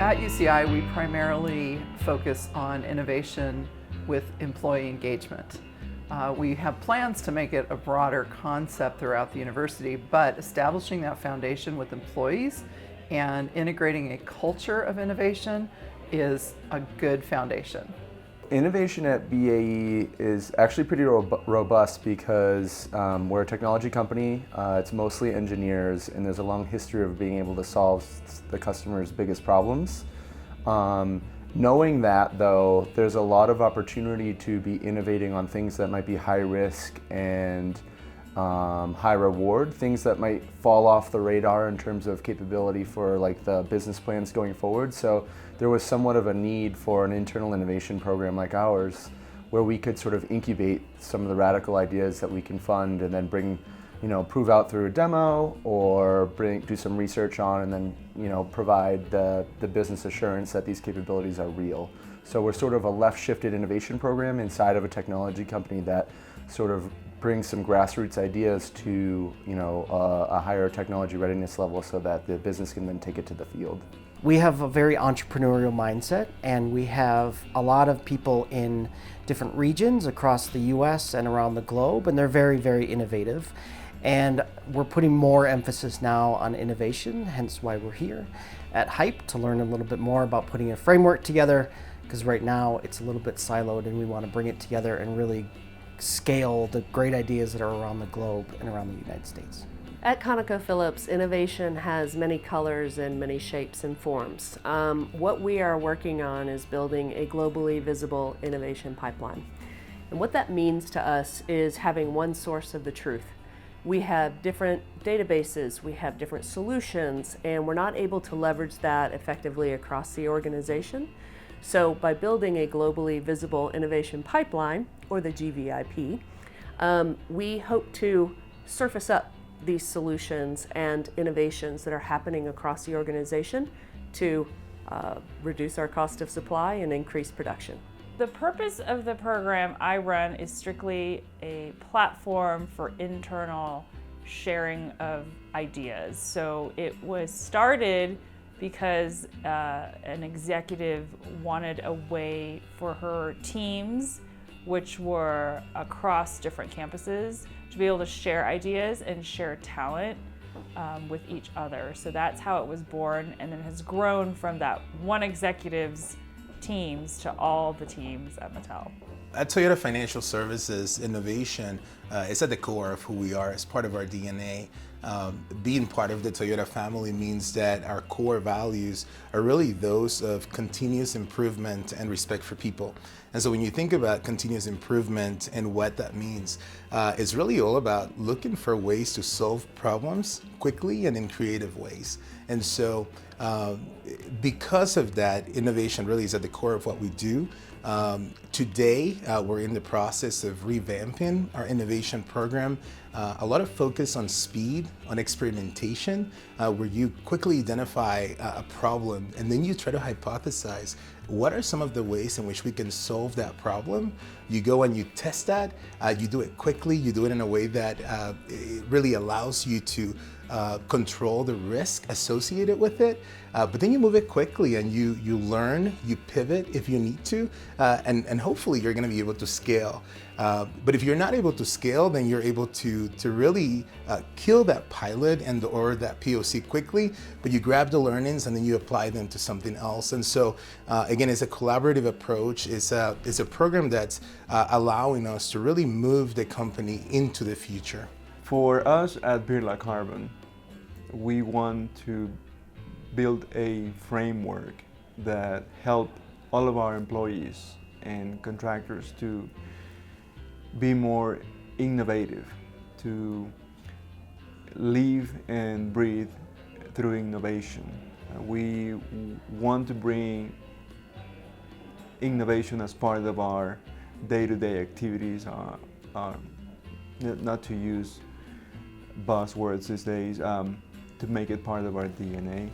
At UCI, we primarily focus on innovation with employee engagement. We have plans to make it a broader concept throughout the university, but establishing that foundation with employees and integrating a culture of innovation is a good foundation. Innovation at BAE is actually pretty robust because we're a technology company, it's mostly engineers, and there's a long history of being able to solve the customer's biggest problems. Knowing that, though, there's a lot of opportunity to be innovating on things that might be high risk and high reward, things that might fall off the radar in terms of capability for like the business plans going forward. So there was somewhat of a need for an internal innovation program like ours where we could sort of incubate some of the radical ideas that we can fund and then bring, prove out through a demo or do some research on and then, provide the business assurance that these capabilities are real. So we're sort of a left-shifted innovation program inside of a technology company that sort of brings some grassroots ideas to, a higher technology readiness level so that the business can then take it to the field. We have a very entrepreneurial mindset, and we have a lot of people in different regions across the US and around the globe, and they're very, very innovative. And we're putting more emphasis now on innovation, hence why we're here at HYPE to learn a little bit more about putting a framework together, because right now it's a little bit siloed and we want to bring it together and really scale the great ideas that are around the globe and around the United States. At ConocoPhillips, innovation has many colors and many shapes and forms. What we are working on is building a globally visible innovation pipeline. And what that means to us is having one source of the truth. We have different databases, we have different solutions, and we're not able to leverage that effectively across the organization. So by building a globally visible innovation pipeline, or the GVIP, we hope to surface up these solutions and innovations that are happening across the organization to reduce our cost of supply and increase production. The purpose of the program I run is strictly a platform for internal sharing of ideas. So it was started because an executive wanted a way for her teams, which were across different campuses, to be able to share ideas and share talent with each other. So that's how it was born, and then has grown from that one executive's teams to all the teams at Mattel. At Toyota Financial Services, innovation is at the core of who we are. As part of our DNA. Being part of the Toyota family means that our core values are really those of continuous improvement and respect for people. And so when you think about continuous improvement and what that means, it's really all about looking for ways to solve problems quickly and in creative ways. And so because of that, innovation really is at the core of what we do. Today, we're in the process of revamping our innovation program. A lot of focus on speed, on experimentation, where you quickly identify a problem and then you try to hypothesize what are some of the ways in which we can solve that problem. You go and you test that, you do it quickly, you do it in a way that it really allows you to control the risk associated with it, but then you move it quickly and you learn, you pivot if you need to, and hopefully you're going to be able to scale. But if you're not able to scale, then you're able to really kill that pilot or that POC quickly, but you grab the learnings and then you apply them to something else. And so again, it's a collaborative approach. It's a program that's allowing us to really move the company into the future. For us at Birla Carbon, we want to build a framework that help all of our employees and contractors to be more innovative, to live and breathe through innovation. We want to bring innovation as part of our day-to-day activities, not to use buzzwords these days, to make it part of our DNA.